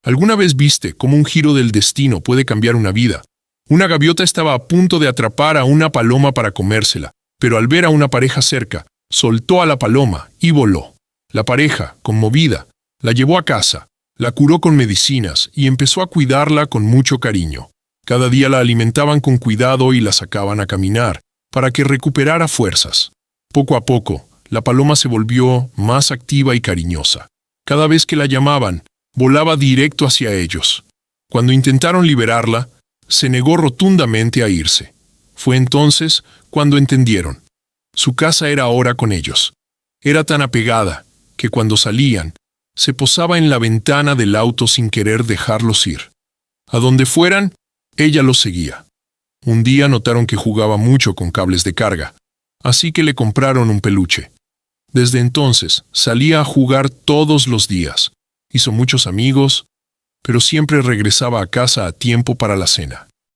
¿Alguna vez viste cómo un giro del destino puede cambiar una vida? Una gaviota estaba a punto de atrapar a una paloma para comérsela, pero al ver a una pareja cerca, soltó a la paloma y voló. La pareja, conmovida, la llevó a casa, la curó con medicinas y empezó a cuidarla con mucho cariño. Cada día la alimentaban con cuidado y la sacaban a caminar, para que recuperara fuerzas. Poco a poco, la paloma se volvió más activa y cariñosa. Cada vez que la llamaban, volaba directo hacia ellos. Cuando intentaron liberarla, se negó rotundamente a irse. Fue entonces cuando entendieron. Su casa era ahora con ellos. Era tan apegada que cuando salían, se posaba en la ventana del auto sin querer dejarlos ir. A donde fueran, ella los seguía. Un día notaron que jugaba mucho con cables de carga, así que le compraron un peluche. Desde entonces, salía a jugar todos los días. Hizo muchos amigos, pero siempre regresaba a casa a tiempo para la cena.